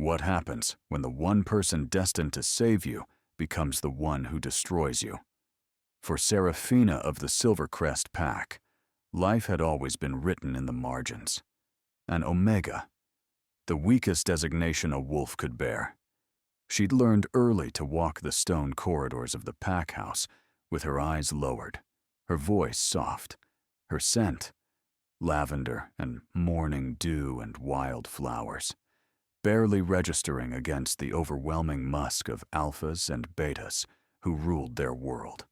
what happens when the one person destined to save you becomes the one who destroys you. For Seraphina of the Silvercrest Pack, life had always been written in the margins. An Omega, the weakest designation a wolf could bear. She'd learned early to walk the stone corridors of the pack house with her eyes lowered, her voice soft, her scent lavender and morning dew and wild flowers, barely registering against the overwhelming musk of alphas and betas who ruled their world.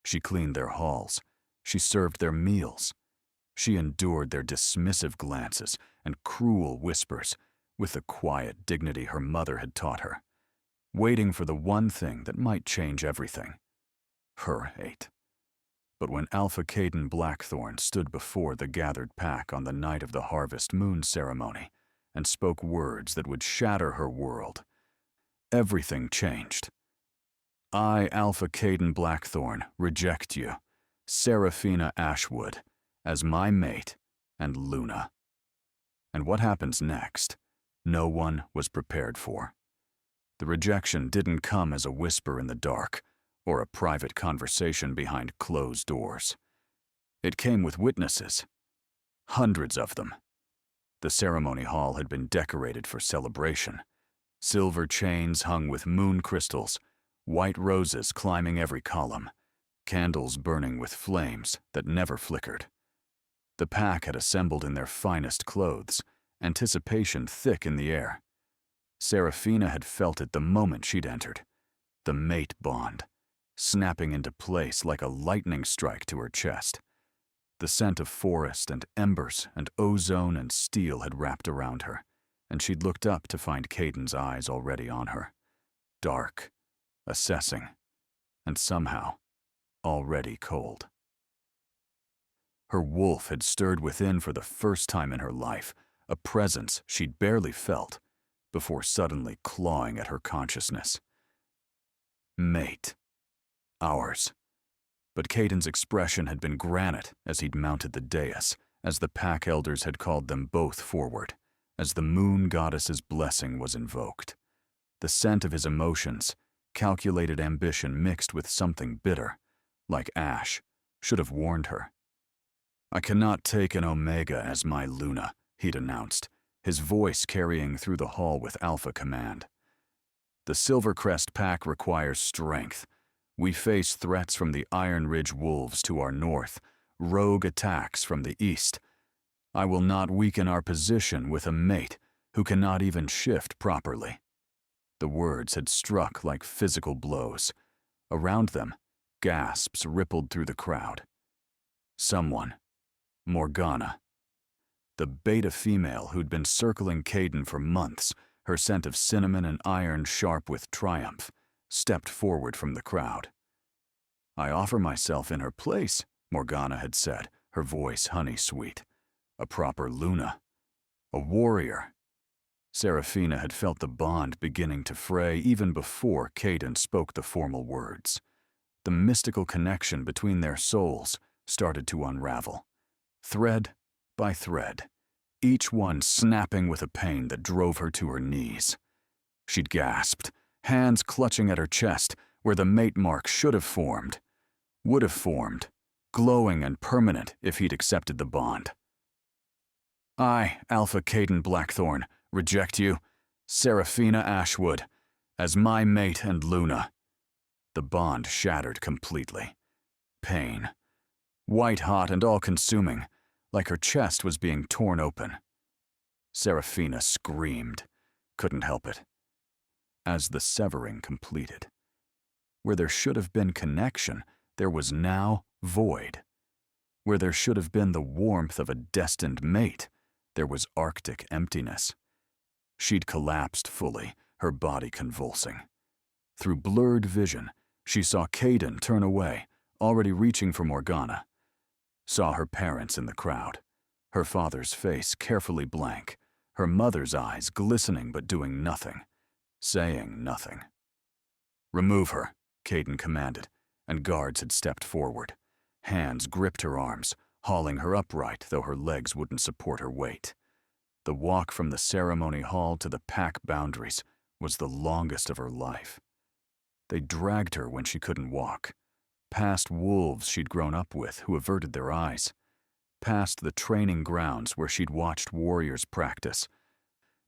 She cleaned their halls, she served their meals, she endured their dismissive glances and cruel whispers with the quiet dignity her mother had taught her, waiting for the one thing that might change everything: her hate. But when Alpha Caden Blackthorn stood before the gathered pack on the night of the Harvest Moon ceremony and spoke words that would shatter her world, everything changed. I, Alpha Caden Blackthorn, reject you, Seraphina Ashwood, as my mate and Luna. And what happens next, no one was prepared for. The rejection didn't come as a whisper in the dark, or a private conversation behind closed doors. It came with witnesses, hundreds of them. The ceremony hall had been decorated for celebration. Silver chains hung with moon crystals, white roses climbing every column, candles burning with flames that never flickered. The pack had assembled in their finest clothes, anticipation thick in the air. Seraphina had felt it the moment she'd entered, the mate bond, snapping into place like a lightning strike to her chest. The scent of forest and embers and ozone and steel had wrapped around her, and she'd looked up to find Caden's eyes already on her, dark, assessing, and somehow already cold. Her wolf had stirred within for the first time in her life, a presence she'd barely felt, before suddenly clawing at her consciousness. Mate. Ours. But Caden's expression had been granite as he'd mounted the dais, as the pack elders had called them both forward, as the moon goddess's blessing was invoked. The scent of his emotions, calculated ambition mixed with something bitter, like ash, should have warned her. I cannot take an Omega as my Luna, he'd announced, his voice carrying through the hall with alpha command. The Silvercrest Pack requires strength. We face threats from the Iron Ridge Wolves to our north, rogue attacks from the east. I will not weaken our position with a mate who cannot even shift properly. The words had struck like physical blows. Around them, gasps rippled through the crowd. Someone, Morgana, the beta female who'd been circling Caden for months, her scent of cinnamon and iron sharp with triumph, stepped forward from the crowd. I offer myself in her place, Morgana had said, her voice honey-sweet. A proper Luna. A warrior. Seraphina had felt the bond beginning to fray even before Caden spoke the formal words. The mystical connection between their souls started to unravel, thread by thread, each one snapping with a pain that drove her to her knees. She'd gasped, hands clutching at her chest where the mate mark should have formed, would have formed, glowing and permanent if he'd accepted the bond. I, Alpha Caden Blackthorn, reject you, Seraphina Ashwood, as my mate and Luna. The bond shattered completely. Pain, white-hot and all-consuming, like her chest was being torn open. Seraphina screamed, couldn't help it. As the severing completed, where there should have been connection, there was now void. Where there should have been the warmth of a destined mate, there was arctic emptiness. She'd collapsed fully, her body convulsing. Through blurred vision, she saw Caden turn away, already reaching for Morgana. Saw her parents in the crowd, her father's face carefully blank, her mother's eyes glistening but doing nothing, saying nothing. Remove her, Caden commanded, and guards had stepped forward. Hands gripped her arms, hauling her upright though her legs wouldn't support her weight. The walk from the ceremony hall to the pack boundaries was the longest of her life. They dragged her when she couldn't walk, past wolves she'd grown up with who averted their eyes, past the training grounds where she'd watched warriors practice,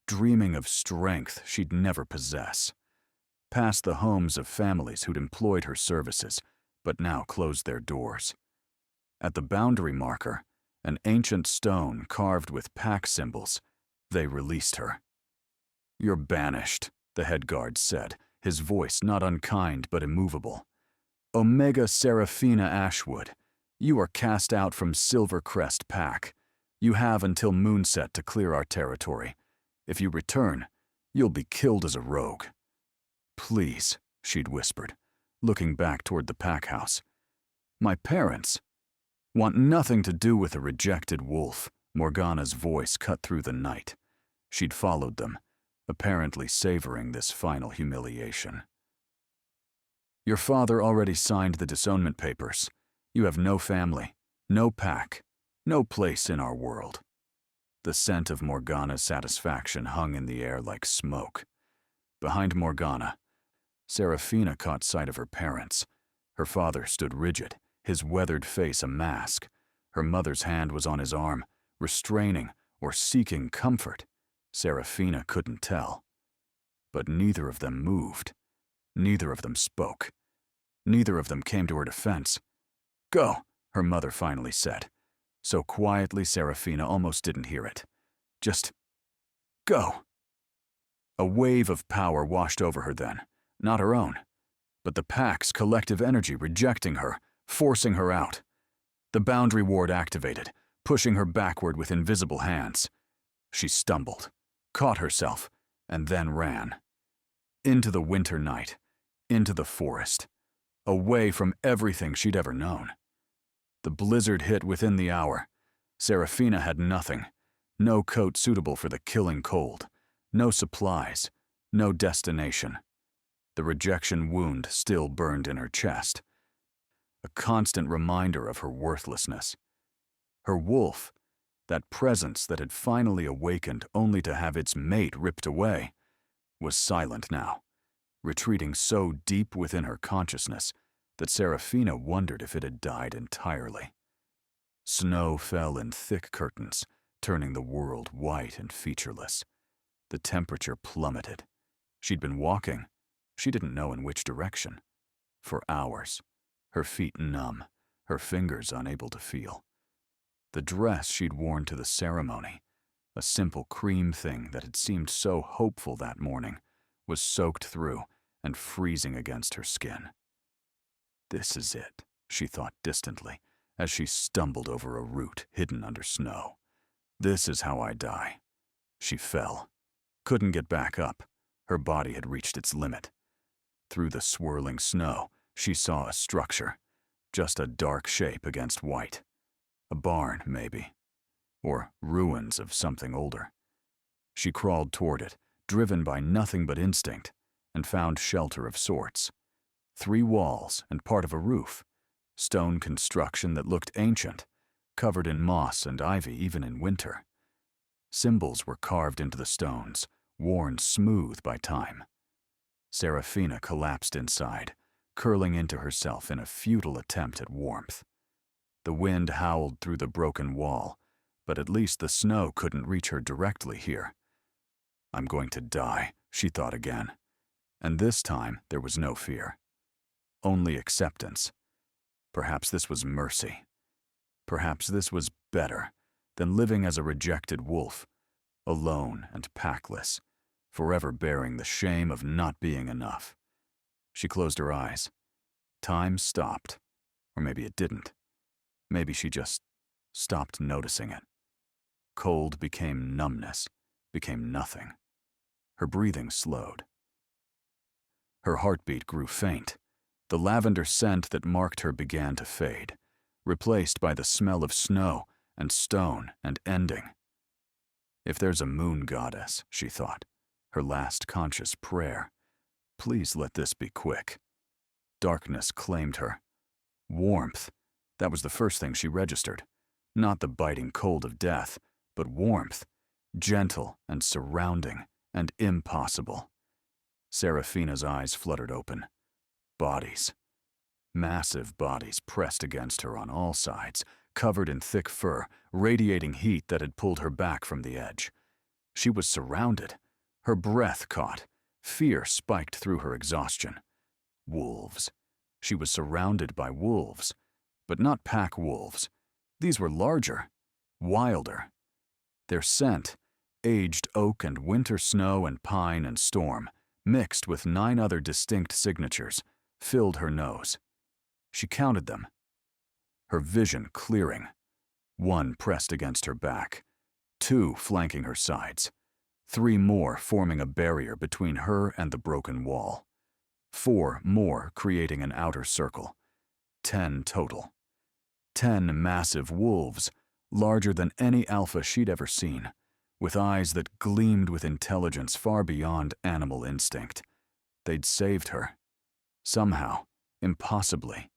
dreaming of strength she'd never possess, past the homes of families who'd employed her services but now closed their doors. At the boundary marker, an ancient stone carved with pack symbols, they released her. "You're banished," the head guard said, his voice not unkind but immovable. "Omega Seraphina Ashwood, you are cast out from Silvercrest Pack. You have until moonset to clear our territory. If you return, you'll be killed as a rogue." "Please," she'd whispered, looking back toward the pack house. "My parents want nothing to do with a rejected wolf." Morgana's voice cut through the night. She'd followed them, apparently savoring this final humiliation. "Your father already signed the disownment papers. You have no family, no pack, no place in our world." The scent of Morgana's satisfaction hung in the air like smoke. Behind Morgana, Seraphina caught sight of her parents. Her father stood rigid, his weathered face a mask. Her mother's hand was on his arm, restraining or seeking comfort. Seraphina couldn't tell. But neither of them moved. Neither of them spoke. Neither of them came to her defense. "Go," her mother finally said, so quietly Seraphina almost didn't hear it. "Just go." A wave of power washed over her then, not her own, but the pack's collective energy rejecting her, forcing her out. The boundary ward activated, pushing her backward with invisible hands. She stumbled, caught herself, and then ran. Into the winter night, into the forest, away from everything she'd ever known. The blizzard hit within the hour. Seraphina had nothing. No coat suitable for the killing cold. No supplies. No destination. The rejection wound still burned in her chest. A constant reminder of her worthlessness. Her wolf, that presence that had finally awakened only to have its mate ripped away, was silent now, retreating so deep within her consciousness that Seraphina wondered if it had died entirely. Snow fell in thick curtains, turning the world white and featureless. The temperature plummeted. She'd been walking, she didn't know in which direction, for hours, her feet numb, her fingers unable to feel. The dress she'd worn to the ceremony, a simple cream thing that had seemed so hopeful that morning, was soaked through and freezing against her skin. "This is it," she thought distantly, as she stumbled over a root hidden under snow. "This is how I die." She fell. Couldn't get back up. Her body had reached its limit. Through the swirling snow, she saw a structure, just a dark shape against white. A barn, maybe, or ruins of something older. She crawled toward it, driven by nothing but instinct, and found shelter of sorts. 3 walls and part of a roof, stone construction that looked ancient, covered in moss and ivy even in winter. Symbols were carved into the stones, worn smooth by time. Seraphina collapsed inside, curling into herself in a futile attempt at warmth. The wind howled through the broken wall, but at least the snow couldn't reach her directly here. "I'm going to die," she thought again. And this time there was no fear. Only acceptance. Perhaps this was mercy. Perhaps this was better than living as a rejected wolf, alone and packless, forever bearing the shame of not being enough. She closed her eyes. Time stopped. Or maybe it didn't. Maybe she just stopped noticing it. Cold became numbness, became nothing. Her breathing slowed. Her heartbeat grew faint. The lavender scent that marked her began to fade, replaced by the smell of snow and stone and ending. If there's a moon goddess, she thought, her last conscious prayer, please let this be quick. Darkness claimed her. Warmth, that was the first thing she registered. Not the biting cold of death, but warmth, gentle and surrounding and impossible. Seraphina's eyes fluttered open. Bodies. Massive bodies pressed against her on all sides, covered in thick fur, radiating heat that had pulled her back from the edge. She was surrounded. Her breath caught. Fear spiked through her exhaustion. Wolves. She was surrounded by wolves, but not pack wolves. These were larger, wilder. Their scent, aged oak and winter snow and pine and storm, mixed with 9 other distinct signatures, filled her nose. She counted them, her vision clearing. 1 pressed against her back, 2 flanking her sides, 3 more forming a barrier between her and the broken wall, 4 more creating an outer circle. 10 total. 10 massive wolves, larger than any alpha she'd ever seen, with eyes that gleamed with intelligence far beyond animal instinct. They'd saved her. Somehow, impossibly,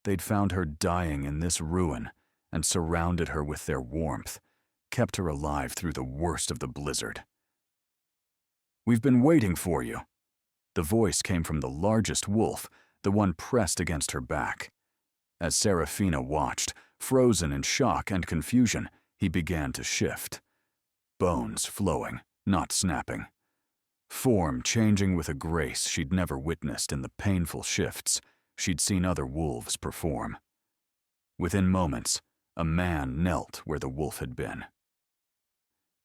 they'd found her dying in this ruin and surrounded her with their warmth, kept her alive through the worst of the blizzard. "We've been waiting for you." The voice came from the largest wolf, the one pressed against her back. As Seraphina watched, frozen in shock and confusion, he began to shift. Bones flowing, not snapping. Form changing with a grace she'd never witnessed in the painful shifts she'd seen other wolves perform. Within moments, a man knelt where the wolf had been.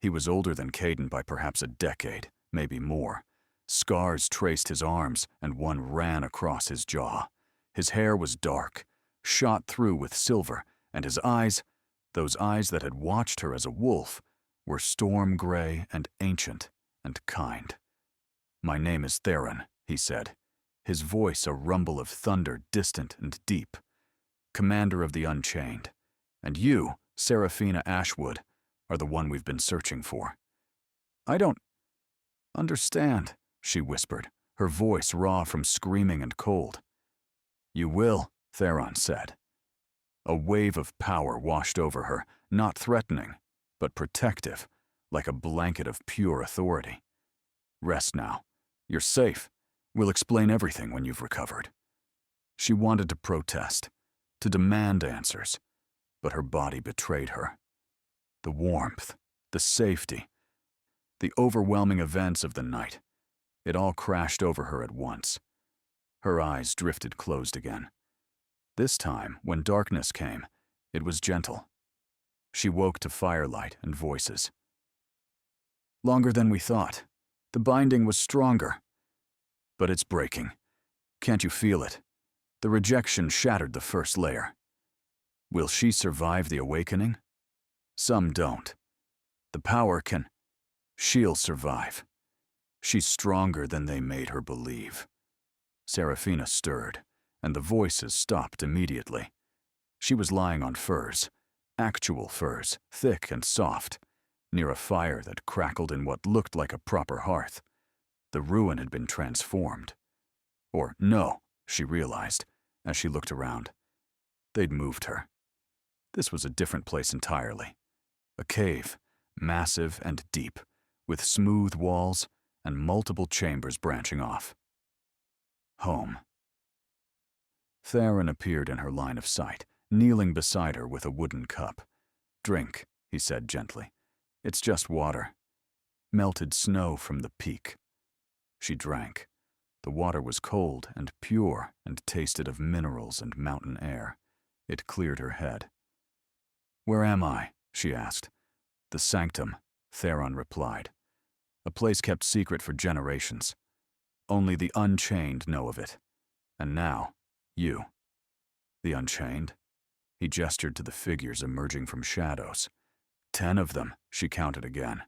He was older than Caden by perhaps a decade, maybe more. Scars traced his arms, and one ran across his jaw. His hair was dark, shot through with silver, and his eyes, those eyes that had watched her as a wolf, were storm gray and ancient and kind. "My name is Theron," he said, his voice a rumble of thunder distant and deep. "Commander of the Unchained. And you, Seraphina Ashwood, are the one we've been searching for." "I don't understand," she whispered, her voice raw from screaming and cold. "You will," Theron said. A wave of power washed over her, not threatening, but protective, like a blanket of pure authority. "Rest now. You're safe. We'll explain everything when you've recovered." She wanted to protest, to demand answers, but her body betrayed her. The warmth, the safety, the overwhelming events of the night, it all crashed over her at once. Her eyes drifted closed again. This time, when darkness came, it was gentle. She woke to firelight and voices. "Longer than we thought. The binding was stronger. But it's breaking. Can't you feel it? The rejection shattered the first layer. Will she survive the awakening? Some don't. The power can. She'll survive. She's stronger than they made her believe." Seraphina stirred, and the voices stopped immediately. She was lying on furs, actual furs, thick and soft, near a fire that crackled in what looked like a proper hearth. The ruin had been transformed. Or no, she realized, as she looked around. They'd moved her. This was a different place entirely. A cave, massive and deep, with smooth walls and multiple chambers branching off. Home. Theron appeared in her line of sight, kneeling beside her with a wooden cup. "Drink," he said gently. "It's just water. Melted snow from the peak." She drank. The water was cold and pure and tasted of minerals and mountain air. It cleared her head. "Where am I?" she asked. "The sanctum," Theron replied. "A place kept secret for generations. Only the Unchained know of it. And now, you." "The Unchained?" He gestured to the figures emerging from shadows. 10 of them, she counted again.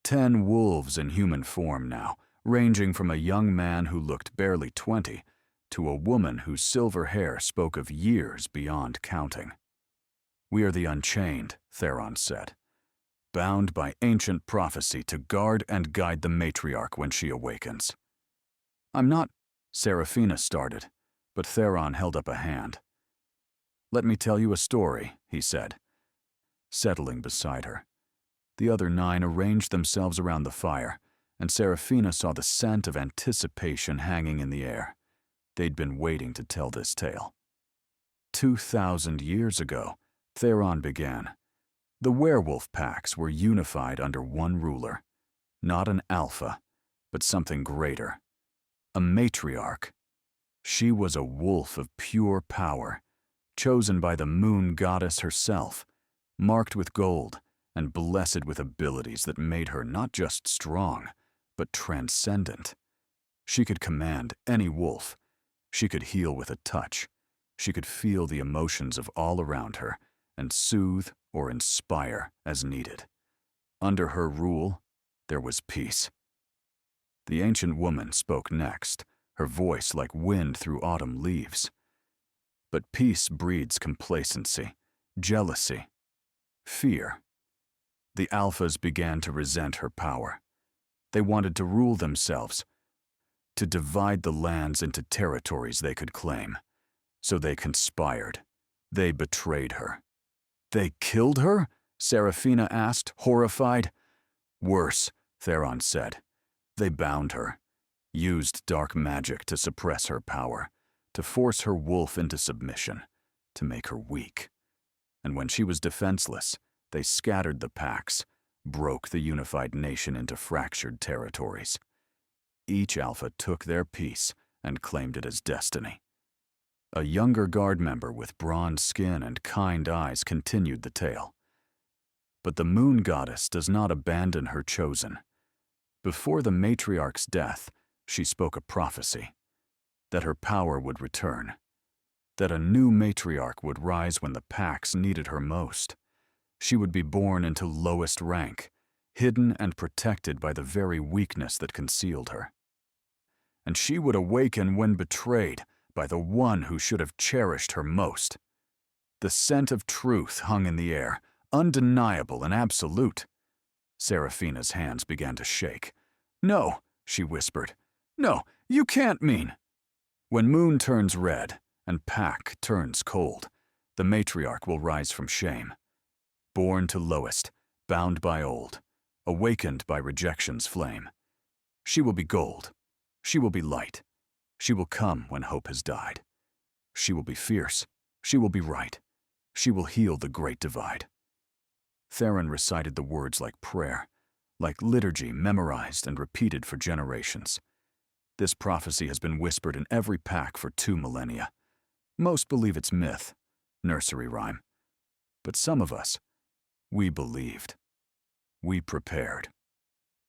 10 wolves in human form now, ranging from a young man who looked barely 20 to a woman whose silver hair spoke of years beyond counting. "We are the Unchained," Theron said, "bound by ancient prophecy to guard and guide the matriarch when she awakens." "I'm not," Seraphina started, but Theron held up a hand. "Let me tell you a story," he said, settling beside her. The other 9 arranged themselves around the fire, and Seraphina saw the scent of anticipation hanging in the air. They'd been waiting to tell this tale. 2,000 years ago, Theron began. The werewolf packs were unified under one ruler. Not an alpha, but something greater. A matriarch. She was a wolf of pure power, chosen by the moon goddess herself, marked with gold and blessed with abilities that made her not just strong, but transcendent. She could command any wolf. She could heal with a touch. She could feel the emotions of all around her and soothe or inspire as needed. Under her rule, there was peace. The ancient woman spoke next, her voice like wind through autumn leaves. But peace breeds complacency, jealousy, fear. The alphas began to resent her power. They wanted to rule themselves, to divide the lands into territories they could claim. So they conspired. They betrayed her. They killed her? Seraphina asked, horrified. Worse, Theron said. They bound her, used dark magic to suppress her power, to force her wolf into submission, to make her weak. And when she was defenseless, they scattered the packs, broke the unified nation into fractured territories. Each alpha took their piece and claimed it as destiny. A younger guard member with bronze skin and kind eyes continued the tale. But the moon goddess does not abandon her chosen. Before the matriarch's death, she spoke a prophecy, that her power would return, that a new matriarch would rise when the packs needed her most. She would be born into lowest rank, hidden and protected by the very weakness that concealed her. And she would awaken when betrayed by the one who should have cherished her most. The scent of truth hung in the air, undeniable and absolute. Seraphina's hands began to shake. No, she whispered. No, you can't mean. When moon turns red and pack turns cold, the matriarch will rise from shame. Born to lowest, bound by old, awakened by rejection's flame. She will be gold. She will be light. She will come when hope has died. She will be fierce. She will be right. She will heal the great divide. Theron recited the words like prayer, like liturgy memorized and repeated for generations. This prophecy has been whispered in every pack for 2 millennia. Most believe it's myth, nursery rhyme. But some of us, we believed. We prepared.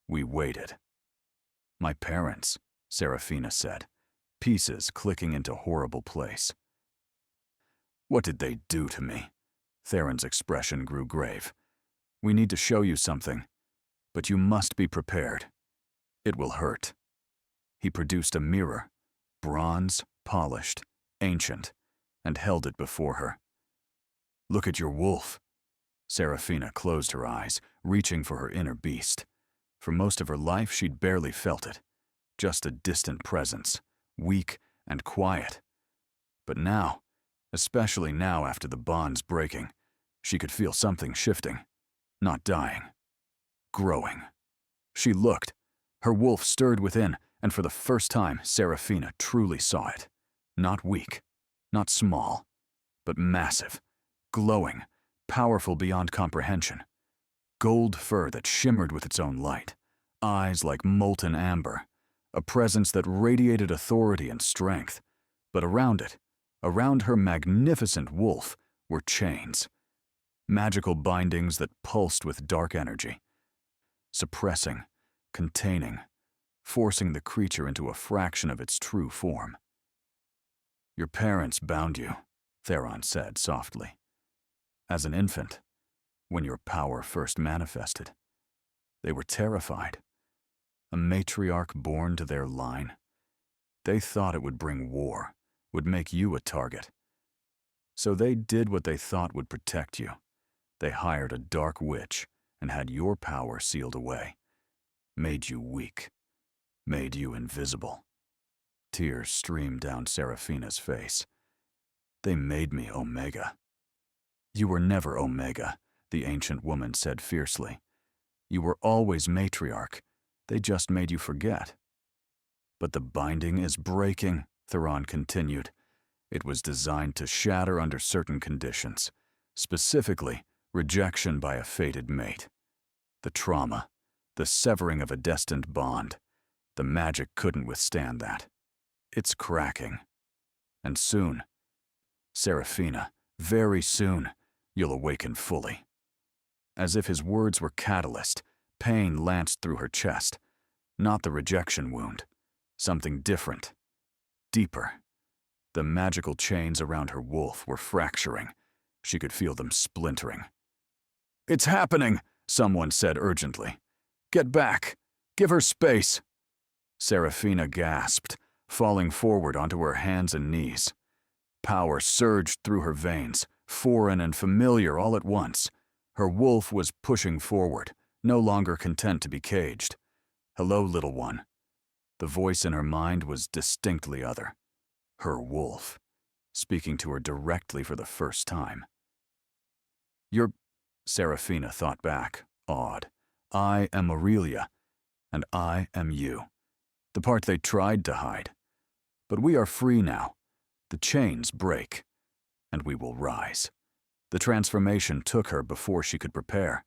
We waited. My parents, Seraphina said, pieces clicking into horrible place. What did they do to me? Theron's expression grew grave. We need to show you something, but you must be prepared. It will hurt. He produced a mirror, bronze, polished, ancient, and held it before her. Look at your wolf. Seraphina closed her eyes, reaching for her inner beast. For most of her life, she'd barely felt it. Just a distant presence, weak and quiet. But now, especially now after the bonds breaking, she could feel something shifting, not dying, growing. She looked. Her wolf stirred within, and for the first time, Seraphina truly saw it. Not weak, not small, but massive, glowing, powerful beyond comprehension. Gold fur that shimmered with its own light, eyes like molten amber, a presence that radiated authority and strength. But around it, around her magnificent wolf, were chains. Magical bindings that pulsed with dark energy, suppressing, containing, forcing the creature into a fraction of its true form. Your parents bound you, Theron said softly. As an infant, when your power first manifested, they were terrified. A matriarch born to their line. They thought it would bring war, would make you a target. So they did what they thought would protect you. They hired a dark witch and had your power sealed away. Made you weak. Made you invisible. Tears streamed down Seraphina's face. They made me Omega. You were never Omega, the ancient woman said fiercely. You were always matriarch. They just made you forget." "But the binding is breaking," Theron continued. "It was designed to shatter under certain conditions, specifically rejection by a fated mate. The trauma, the severing of a destined bond. The magic couldn't withstand that. It's cracking. And soon, Seraphina, very soon, you'll awaken fully." As if his words were catalyst, pain lanced through her chest. Not the rejection wound. Something different. Deeper. The magical chains around her wolf were fracturing. She could feel them splintering. "It's happening," someone said urgently. "Get back. Give her space." Seraphina gasped, falling forward onto her hands and knees. Power surged through her veins, foreign and familiar all at once. Her wolf was pushing forward, no longer content to be caged. "Hello, little one." The voice in her mind was distinctly other. Her wolf, speaking to her directly for the first time. "You're," Seraphina thought back, awed. "I am Aurelia, and I am you. The part they tried to hide. But we are free now. The chains break, and we will rise." The transformation took her before she could prepare.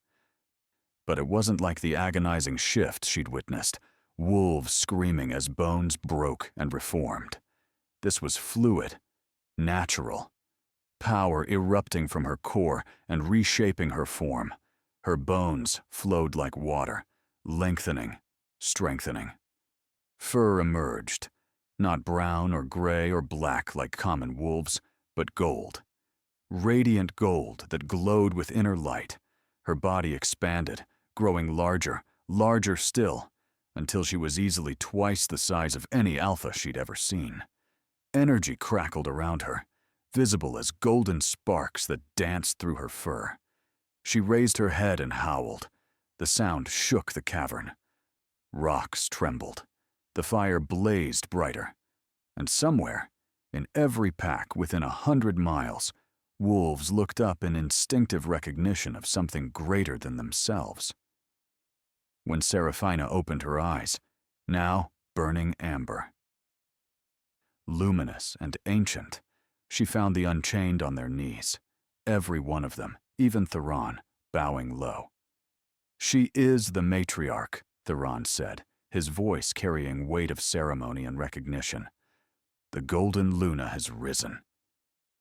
But it wasn't like the agonizing shift she'd witnessed, wolves screaming as bones broke and reformed. This was fluid, natural. Power erupting from her core and reshaping her form. Her bones flowed like water, lengthening, strengthening. Fur emerged, not brown or gray or black like common wolves, but gold. Radiant gold that glowed with inner light. Her body expanded, growing larger, larger still, until she was easily twice the size of any alpha she'd ever seen. Energy crackled around her, visible as golden sparks that danced through her fur. She raised her head and howled. The sound shook the cavern. Rocks trembled. The fire blazed brighter. And somewhere, in every pack within 100 miles, wolves looked up in instinctive recognition of something greater than themselves. When Seraphina opened her eyes, now burning amber, luminous and ancient, she found the Unchained on their knees, every one of them, even Theron, bowing low. "She is the matriarch," Theron said, his voice carrying weight of ceremony and recognition. "The golden Luna has risen."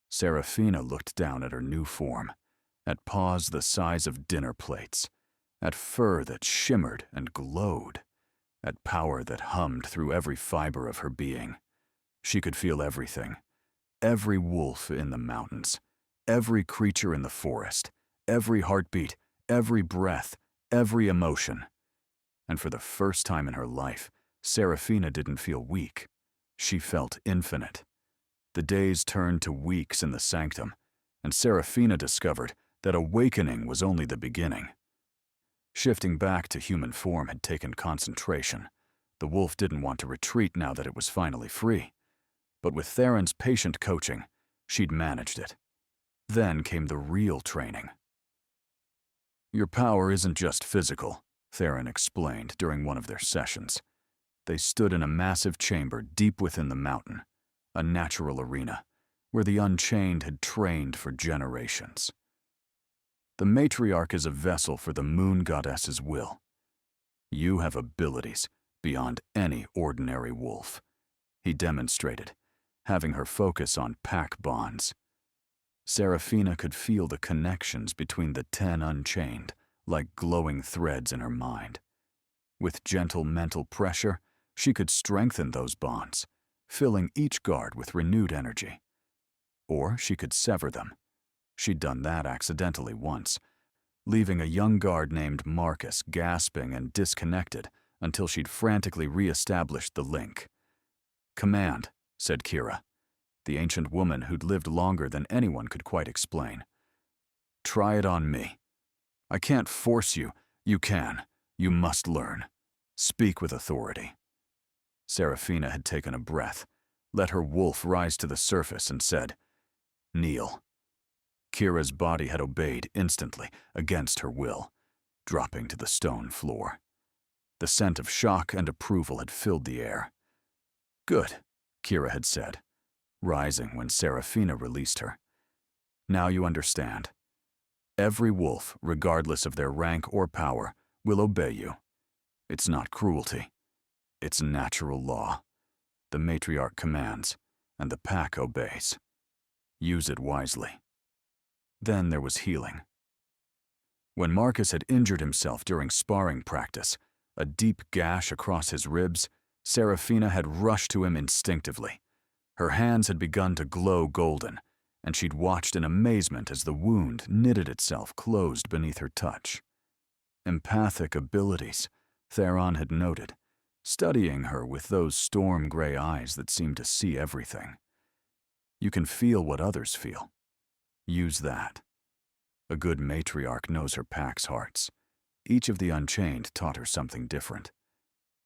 Seraphina looked down at her new form, at paws the size of dinner plates, at fur that shimmered and glowed, at power that hummed through every fiber of her being. She could feel everything. Every wolf in the mountains, every creature in the forest, every heartbeat, every breath, every emotion. And for the first time in her life, Seraphina didn't feel weak. She felt infinite. The days turned to weeks in the sanctum, and Seraphina discovered that awakening was only the beginning. Shifting back to human form had taken concentration. The wolf didn't want to retreat now that it was finally free. But with Theron's patient coaching, she'd managed it. Then came the real training. "Your power isn't just physical," Theron explained during one of their sessions. They stood in a massive chamber deep within the mountain, a natural arena, where the Unchained had trained for generations. "The matriarch is a vessel for the moon goddess's will. You have abilities beyond any ordinary wolf," he demonstrated, having her focus on pack bonds. Seraphina could feel the connections between the 10 Unchained, like glowing threads in her mind. With gentle mental pressure, she could strengthen those bonds, filling each guard with renewed energy. Or she could sever them. She'd done that accidentally once, leaving a young guard named Marcus gasping and disconnected until she'd frantically re-established the link. "Command," said Kira, the ancient woman who'd lived longer than anyone could quite explain. "Try it on me. I can't force you. You can. You must learn. Speak with authority." Seraphina had taken a breath, let her wolf rise to the surface, and said, "Kneel." Kira's body had obeyed instantly, against her will. dropping to the stone floor. The scent of shock and approval had filled the air. "Good," Kira had said, rising when Serafina released her. "Now you understand. Every wolf, regardless of their rank or power, will obey you. It's not cruelty. It's natural law. The matriarch commands, and the pack obeys. Use it wisely." Then there was healing. When Marcus had injured himself during sparring practice, a deep gash across his ribs, Serafina had rushed to him instinctively. Her hands had begun to glow golden, and she'd watched in amazement as the wound knitted itself closed beneath her touch. Empathic abilities, Theron had noted, studying her with those storm-gray eyes that seemed to see everything. You can feel what others feel. Use that. A good matriarch knows her pack's hearts. Each of the Unchained taught her something different.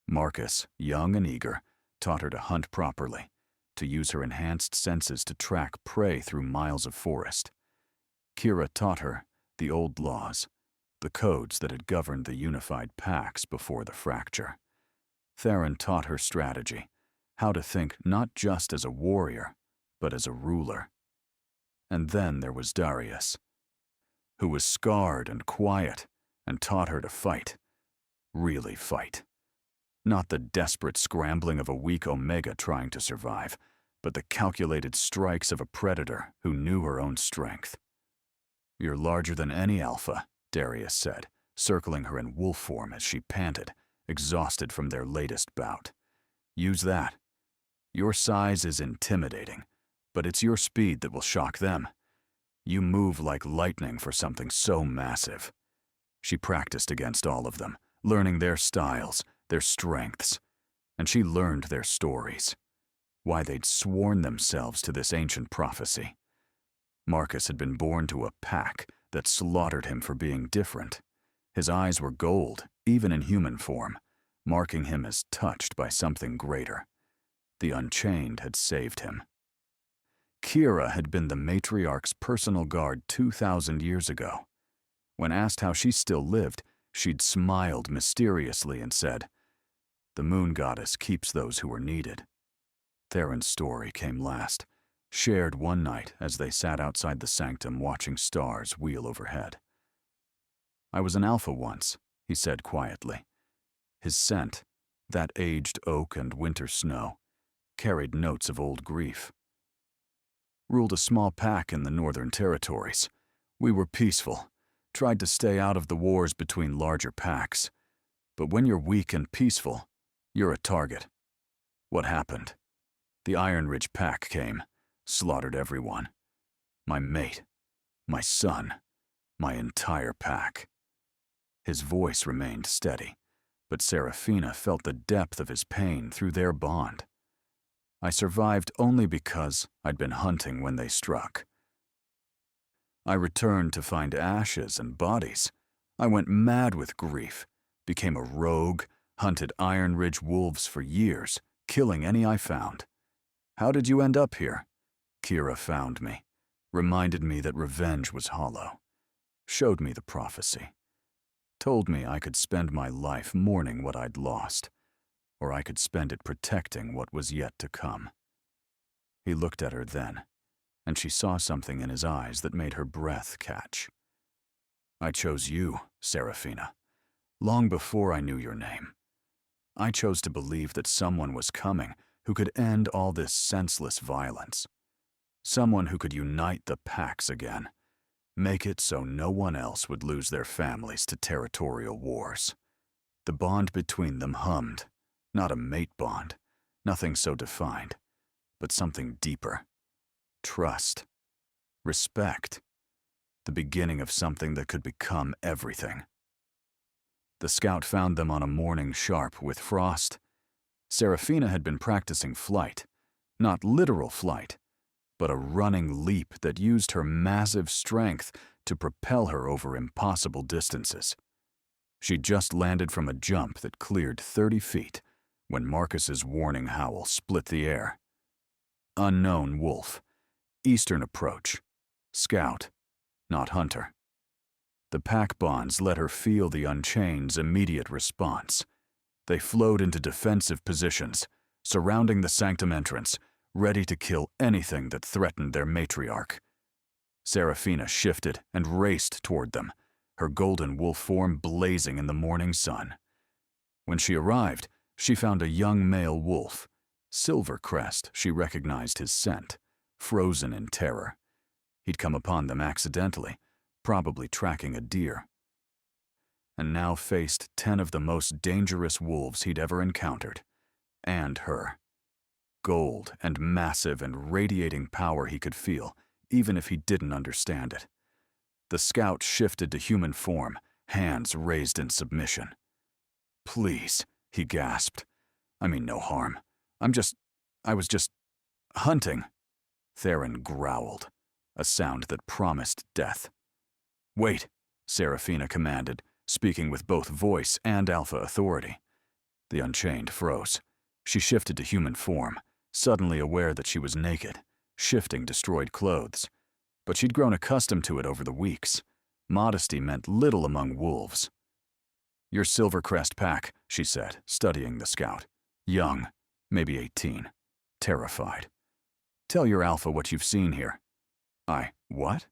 Marcus, young and eager, taught her to hunt properly, to use her enhanced senses to track prey through miles of forest. Kira taught her the old laws, the codes that had governed the unified packs before the fracture. Theron taught her strategy, how to think not just as a warrior, but as a ruler. And then there was Darius, who was scarred and quiet and taught her to fight. Really fight. Not the desperate scrambling of a weak Omega trying to survive, but the calculated strikes of a predator who knew her own strength. "You're larger than any alpha," Darius said, circling her in wolf form as she panted, exhausted from their latest bout. "Use that. Your size is intimidating, but it's your speed that will shock them. You move like lightning for something so massive." She practiced against all of them, learning their styles, their strengths, and she learned their stories, why they'd sworn themselves to this ancient prophecy. Marcus had been born to a pack that slaughtered him for being different. His eyes were gold, even in human form, marking him as touched by something greater. The Unchained had saved him. Kira had been the matriarch's personal guard 2,000 years ago. When asked how she still lived, she'd smiled mysteriously and said, "The moon goddess keeps those who are needed." Theron's story came last, shared one night as they sat outside the sanctum watching stars wheel overhead. "I was an alpha once," he said quietly. His scent, that aged oak and winter snow, carried notes of old grief. "Ruled a small pack in the Northern Territories. We were peaceful, tried to stay out of the wars between larger packs. But when you're weak and peaceful, you're a target. What happened? The Iron Ridge pack came, slaughtered everyone. My mate, my son, my entire pack." His voice remained steady, but Serafina felt the depth of his pain through their bond. "I survived only because I'd been hunting when they struck. I returned to find ashes and bodies. I went mad with grief, became a rogue, hunted Iron Ridge wolves for years, killing any I found. How did you end up here?" Kira found me, reminded me that revenge was hollow, showed me the prophecy, told me I could spend my life mourning what I'd lost, or I could spend it protecting what was yet to come. He looked at her then, and she saw something in his eyes that made her breath catch. "I chose you, Serafina, long before I knew your name. I chose to believe that someone was coming who could end all this senseless violence. Someone who could unite the packs again, make it so no one else would lose their families to territorial wars." The bond between them hummed, not a mate bond, nothing so defined, but something deeper. Trust, respect, the beginning of something that could become everything. The scout found them on a morning sharp with frost. Serafina had been practicing flight, not literal flight, but a running leap that used her massive strength to propel her over impossible distances. She'd just landed from a jump that cleared 30 feet when Marcus's warning howl split the air. Unknown wolf, eastern approach, scout, not hunter. The pack bonds let her feel the Unchained's immediate response. They flowed into defensive positions, surrounding the sanctum entrance, ready to kill anything that threatened their matriarch. Seraphina shifted and raced toward them, her golden wolf form blazing in the morning sun. When she arrived, she found a young male wolf. Silvercrest, she recognized his scent, frozen in terror. He'd come upon them accidentally, probably tracking a deer, and now faced 10 of the most dangerous wolves he'd ever encountered, and her. Gold and massive and radiating power he could feel, even if he didn't understand it. The scout shifted to human form, hands raised in submission. "Please," he gasped. "I mean no harm. I was just hunting." Theron growled, a sound that promised death. "Wait," Seraphina commanded, speaking with both voice and alpha authority. The Unchained froze. She shifted to human form, suddenly aware that she was naked, shifting destroyed clothes. But she'd grown accustomed to it over the weeks. Modesty meant little among wolves. "Your Silvercrest pack," she said, studying the scout. "Young, maybe 18. Terrified. Tell your alpha what you've seen here." What?"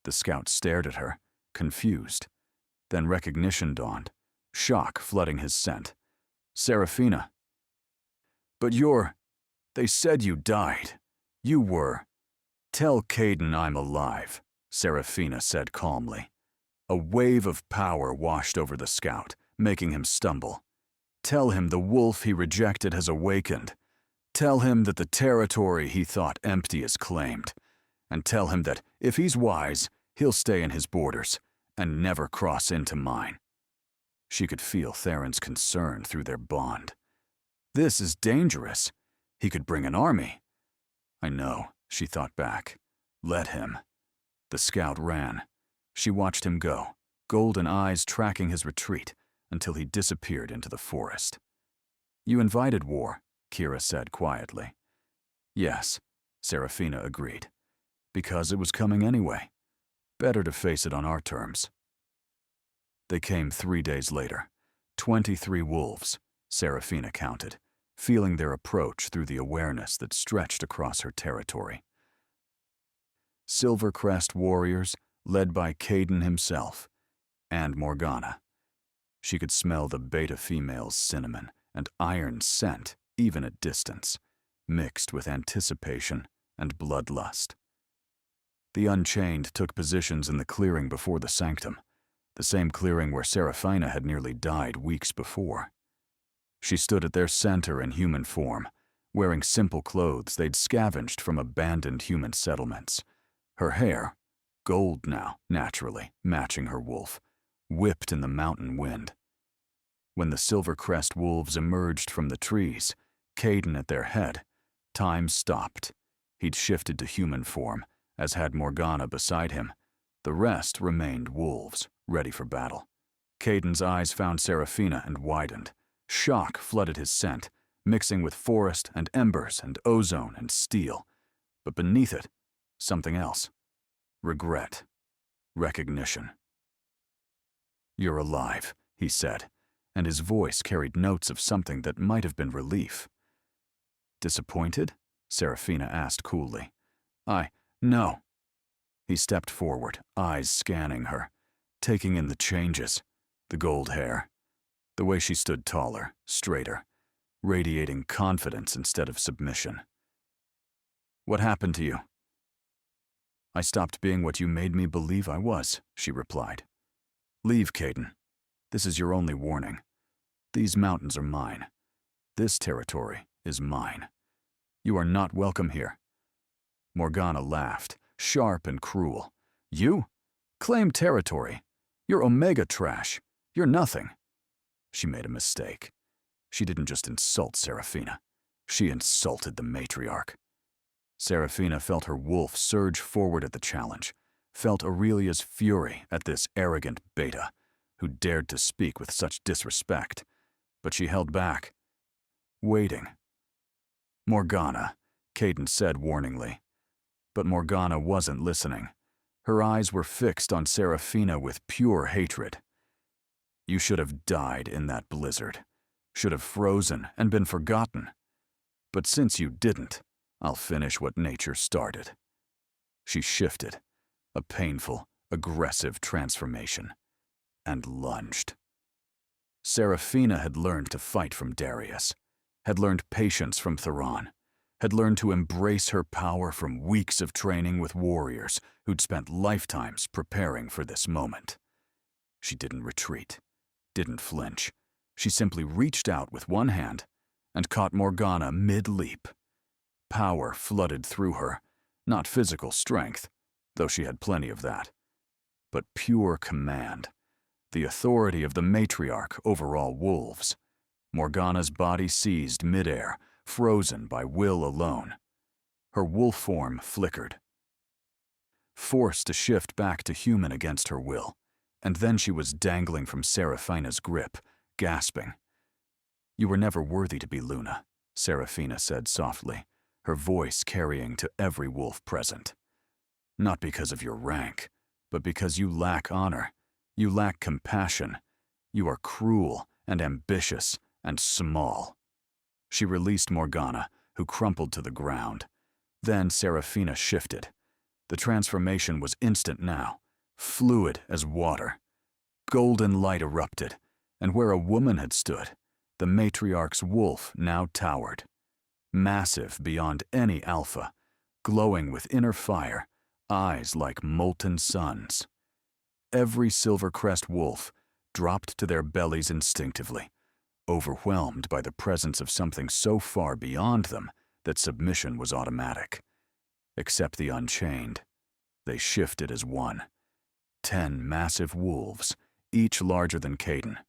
The scout stared at her, confused. Then recognition dawned, shock flooding his scent. "Seraphina." "But they said you died. You were." "Tell Caden I'm alive," Seraphina said calmly. A wave of power washed over the scout, making him stumble. "Tell him the wolf he rejected has awakened. Tell him that the territory he thought empty is claimed. And tell him that, if he's wise, he'll stay in his borders and never cross into mine." She could feel Theron's concern through their bond. "This is dangerous. He could bring an army." "I know," she thought back. "Let him." The scout ran. She watched him go, golden eyes tracking his retreat until he disappeared into the forest. "You invited war," Kira said quietly. "Yes," Seraphina agreed. "Because it was coming anyway. Better to face it on our terms." They came 3 days later. 23 wolves, Seraphina counted, feeling their approach through the awareness that stretched across her territory. Silvercrest warriors, led by Caden himself, and Morgana. She could smell the beta female's cinnamon and iron scent even at distance, mixed with anticipation and bloodlust. The Unchained took positions in the clearing before the sanctum, the same clearing where Seraphina had nearly died weeks before. She stood at their center in human form, wearing simple clothes they'd scavenged from abandoned human settlements. Her hair, gold now, naturally, matching her wolf, whipped in the mountain wind. When the Silvercrest wolves emerged from the trees, Caden at their head, time stopped. He'd shifted to human form, as had Morgana beside him. The rest remained wolves, ready for battle. Caden's eyes found Seraphina and widened. Shock flooded his scent, mixing with forest and embers and ozone and steel. But beneath it, something else. Regret. Recognition. "You're alive," he said, and his voice carried notes of something that might have been relief. "Disappointed?" Seraphina asked coolly. No." He stepped forward, eyes scanning her, taking in the changes, the gold hair, the way she stood taller, straighter, radiating confidence instead of submission. "What happened to you?" "I stopped being what you made me believe I was," she replied. "Leave, Caden. This is your only warning. These mountains are mine. This territory is mine. You are not welcome here." Morgana laughed, sharp and cruel. "You? Claim territory. You're Omega trash. You're nothing." She made a mistake. She didn't just insult Seraphina. She insulted the matriarch. Seraphina felt her wolf surge forward at the challenge, felt Aurelia's fury at this arrogant beta, who dared to speak with such disrespect. But she held back, waiting. "Morgana," Caden said warningly. But Morgana wasn't listening. Her eyes were fixed on Serafina with pure hatred. You should have died in that blizzard, should have frozen and been forgotten. But since you didn't, I'll finish what nature started. She shifted, a painful, aggressive transformation, and lunged. Serafina had learned to fight from Darius, had learned patience from Theron, had learned to embrace her power from weeks of training with warriors who'd spent lifetimes preparing for this moment. She didn't retreat, didn't flinch. She simply reached out with one hand and caught Morgana mid-leap. Power flooded through her, not physical strength, though she had plenty of that, but pure command, the authority of the matriarch over all wolves. Morgana's body seized midair, frozen by will alone. Her wolf form flickered, forced to shift back to human against her will, and then she was dangling from Serafina's grip, gasping. "You were never worthy to be Luna," Serafina said softly, her voice carrying to every wolf present. "Not because of your rank, but because you lack honor, you lack compassion. You are cruel and ambitious and small." She released Morgana, who crumpled to the ground. Then Serafina shifted. The transformation was instant now, fluid as water. Golden light erupted, and where a woman had stood, the matriarch's wolf now towered. Massive beyond any alpha, glowing with inner fire, eyes like molten suns. Every Silvercrest wolf dropped to their bellies instinctively, overwhelmed by the presence of something so far beyond them that submission was automatic. Except the Unchained. They shifted as one. 10 massive wolves, each larger than Caden.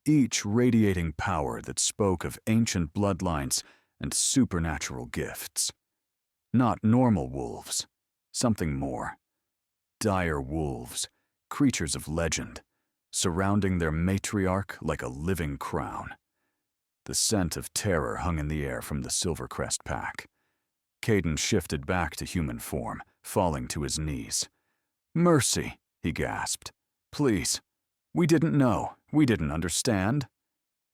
Each radiating power that spoke of ancient bloodlines and supernatural gifts. Not normal wolves, something more. Dire wolves, creatures of legend, surrounding their matriarch like a living crown. The scent of terror hung in the air from the Silvercrest pack. Caden shifted back to human form, falling to his knees. "Mercy," he gasped. "Please. We didn't know. We didn't understand."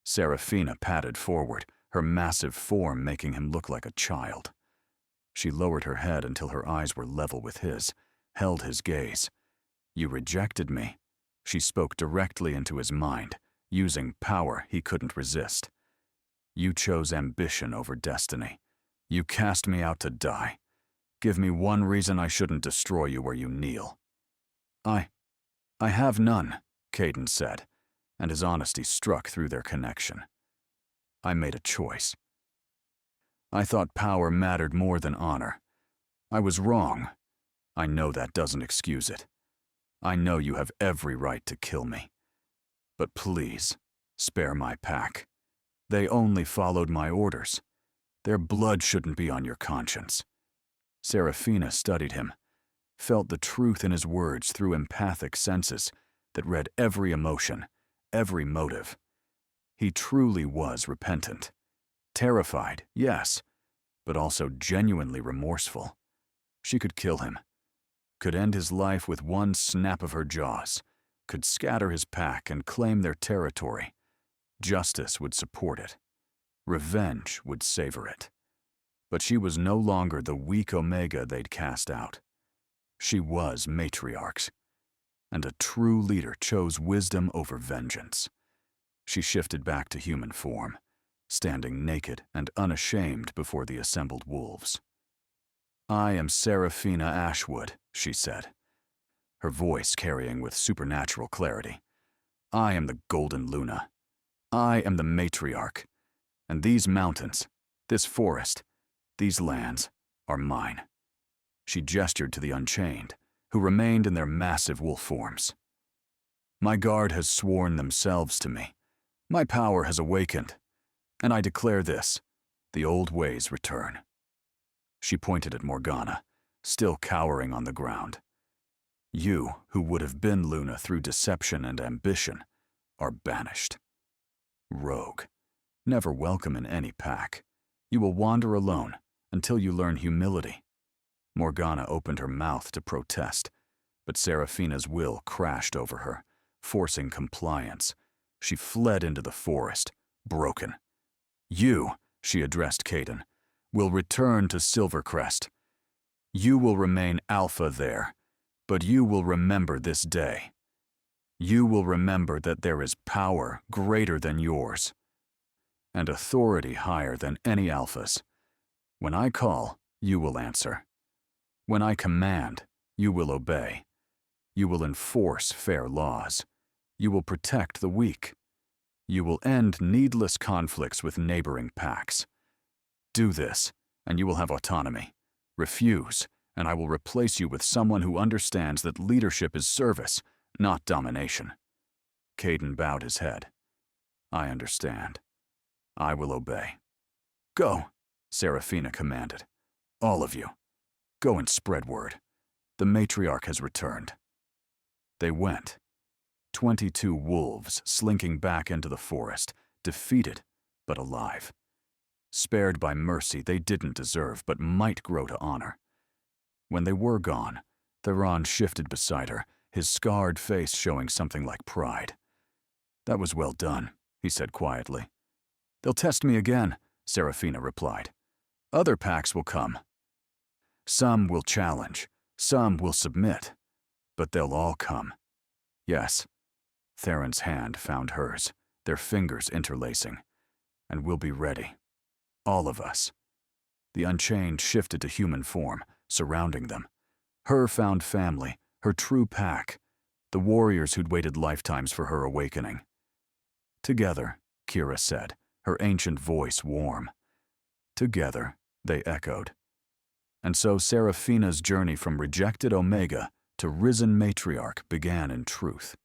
Serafina padded forward, her massive form making him look like a child. She lowered her head until her eyes were level with his, held his gaze. "You rejected me." She spoke directly into his mind, using power he couldn't resist. "You chose ambition over destiny. You cast me out to die. Give me one reason I shouldn't destroy you where you kneel." I have none," Caden said, and his honesty struck through their connection. "I made a choice. I thought power mattered more than honor. I was wrong. I know that doesn't excuse it. I know you have every right to kill me. But please, spare my pack. They only followed my orders. Their blood shouldn't be on your conscience." Serafina studied him, felt the truth in his words through empathic senses that read every emotion, every motive. He truly was repentant. Terrified, yes, but also genuinely remorseful. She could kill him, could end his life with one snap of her jaws, could scatter his pack and claim their territory. Justice would support it. Revenge would savor it. But she was no longer the weak Omega they'd cast out. She was matriarchs, and a true leader chose wisdom over vengeance. She shifted back to human form, standing naked and unashamed before the assembled wolves. "I am Serafina Ashwood," she said, her voice carrying with supernatural clarity. "I am the Golden Luna. I am the matriarch. And these mountains, this forest, these lands are mine." She gestured to the Unchained, who remained in their massive wolf forms. "My guard has sworn themselves to me. My power has awakened. And I declare this, the old ways return." She pointed at Morgana, still cowering on the ground. "You, who would have been Luna through deception and ambition, are banished. Rogue, never welcome in any pack. You will wander alone until you learn humility." Morgana opened her mouth to protest, But Seraphina's will crashed over her, forcing compliance. She fled into the forest, broken. You, she addressed Caden, will return to Silvercrest. You will remain Alpha there, but you will remember this day. You will remember that there is power greater than yours, and authority higher than any Alphas. When I call, you will answer. When I command, you will obey. You will enforce fair laws. You will protect the weak. You will end needless conflicts with neighboring packs. Do this, and you will have autonomy. Refuse, and I will replace you with someone who understands that leadership is service, not domination. Caden bowed his head. I understand. I will obey. Go, Seraphina commanded. All of you. Go and spread word. The matriarch has returned. They went. 22 wolves slinking back into the forest, defeated but alive. Spared by mercy they didn't deserve but might grow to honor. When they were gone, Theron shifted beside her, his scarred face showing something like pride. That was well done, he said quietly. They'll test me again, Seraphina replied. Other packs will come. Some will challenge, some will submit, but they'll all come. Yes. Theron's hand found hers, their fingers interlacing. And we'll be ready. All of us. The Unchained shifted to human form, surrounding them. Her found family, her true pack, the warriors who'd waited lifetimes for her awakening. Together, Kira said, her ancient voice warm. Together, they echoed. And so Seraphina's journey from rejected Omega to risen matriarch began in truth.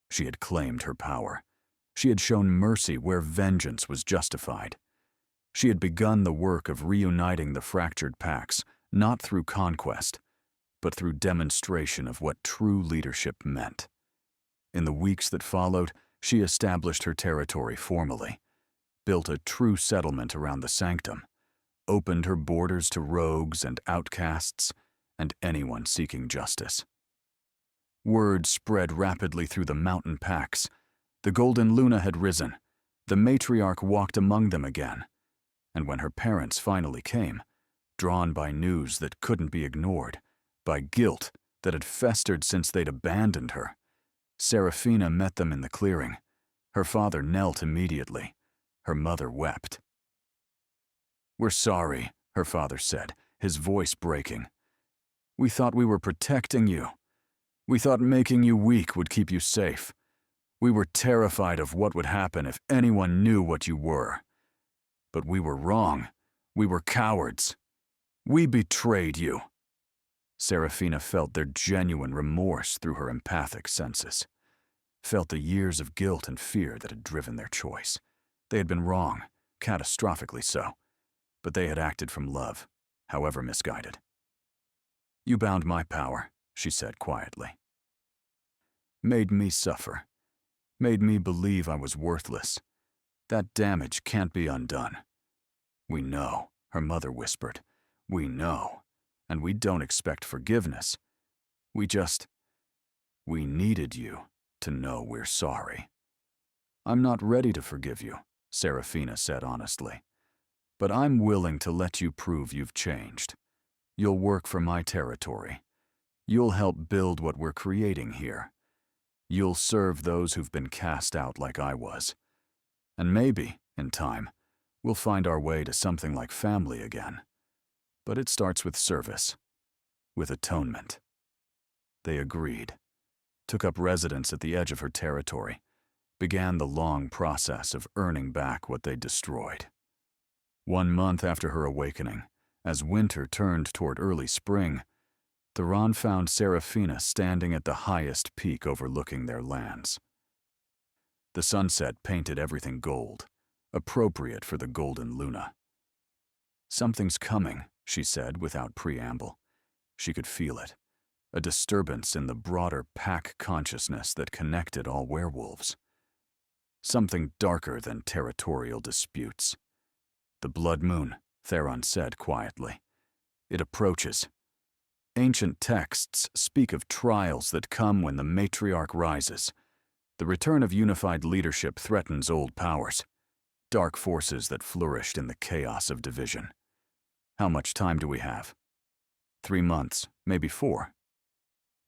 She had claimed her power. She had shown mercy where vengeance was justified. She had begun the work of reuniting the fractured packs, not through conquest, but through demonstration of what true leadership meant. In the weeks that followed, she established her territory formally, built a true settlement around the sanctum, opened her borders to rogues and outcasts, and anyone seeking justice. Word spread rapidly through the mountain packs. The Golden Luna had risen. The matriarch walked among them again. And when her parents finally came, drawn by news that couldn't be ignored, by guilt that had festered since they'd abandoned her, Seraphina met them in the clearing. Her father knelt immediately. Her mother wept. We're sorry, her father said, his voice breaking. We thought we were protecting you. We thought making you weak would keep you safe. We were terrified of what would happen if anyone knew what you were. But we were wrong. We were cowards. We betrayed you. Seraphina felt their genuine remorse through her empathic senses. Felt the years of guilt and fear that had driven their choice. They had been wrong, catastrophically so. But they had acted from love, however misguided. You bound my power, she said quietly. Made me suffer. Made me believe I was worthless. That damage can't be undone. We know, her mother whispered. We know, and we don't expect forgiveness. We needed you to know we're sorry. I'm not ready to forgive you, Seraphina said honestly. But I'm willing to let you prove you've changed. You'll work for my territory. You'll help build what we're creating here. You'll serve those who've been cast out like I was. And maybe, in time, we'll find our way to something like family again. But it starts with service, with atonement. They agreed, took up residence at the edge of her territory, began the long process of earning back what they'd destroyed. 1 month after her awakening, as winter turned toward early spring, Theron found Seraphina standing at the highest peak overlooking their lands. The sunset painted everything gold, appropriate for the Golden Luna. Something's coming, she said without preamble. She could feel it, a disturbance in the broader pack consciousness that connected all werewolves. Something darker than territorial disputes. The blood moon, Theron said quietly. It approaches. Ancient texts speak of trials that come when the matriarch rises. The return of unified leadership threatens old powers, dark forces that flourished in the chaos of division. How much time do we have? 3 months, maybe 4.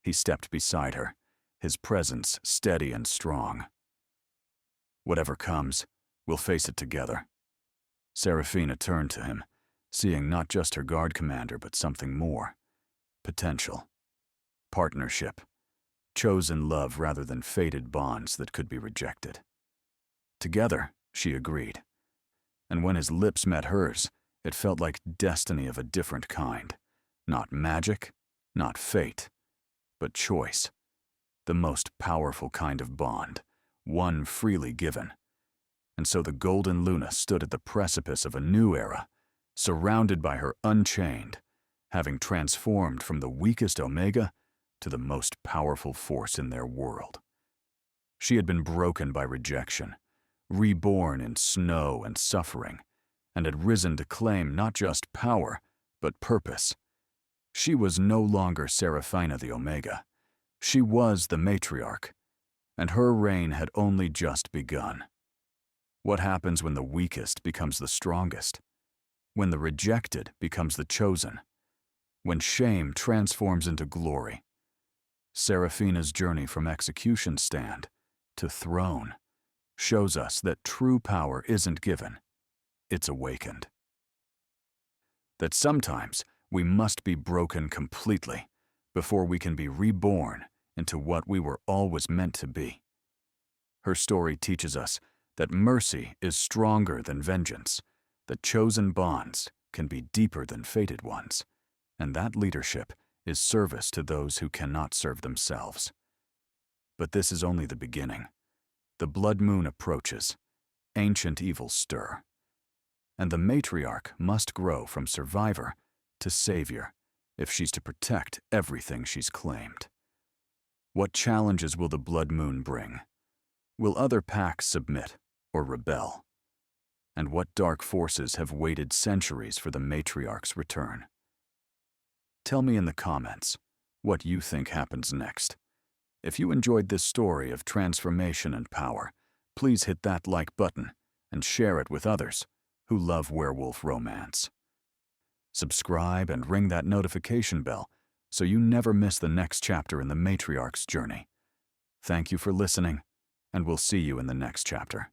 He stepped beside her, his presence steady and strong. Whatever comes, we'll face it together. Seraphina turned to him, seeing not just her guard commander but something more. Potential. Partnership. Chosen love rather than fated bonds that could be rejected. Together, she agreed. And when his lips met hers, it felt like destiny of a different kind. Not magic, not fate, but choice. The most powerful kind of bond, one freely given. And so the Golden Luna stood at the precipice of a new era, surrounded by her unchained, having transformed from the weakest Omega to the most powerful force in their world. She had been broken by rejection, reborn in snow and suffering, and had risen to claim not just power, but purpose. She was no longer Seraphina the Omega. She was the matriarch, and her reign had only just begun. What happens when the weakest becomes the strongest? When the rejected becomes the chosen? When shame transforms into glory? Seraphina's journey from execution stand to throne shows us that true power isn't given, it's awakened. That sometimes we must be broken completely before we can be reborn into what we were always meant to be. Her story teaches us that mercy is stronger than vengeance, that chosen bonds can be deeper than fated ones, and that leadership is service to those who cannot serve themselves. But this is only the beginning. The blood moon approaches, ancient evils stir, and the matriarch must grow from survivor to savior if she's to protect everything she's claimed. What challenges will the blood moon bring? Will other packs submit or rebel? And what dark forces have waited centuries for the matriarch's return? Tell me in the comments what you think happens next. If you enjoyed this story of transformation and power, please hit that like button and share it with others who love werewolf romance. Subscribe and ring that notification bell so you never miss the next chapter in the matriarch's journey. Thank you for listening, and we'll see you in the next chapter.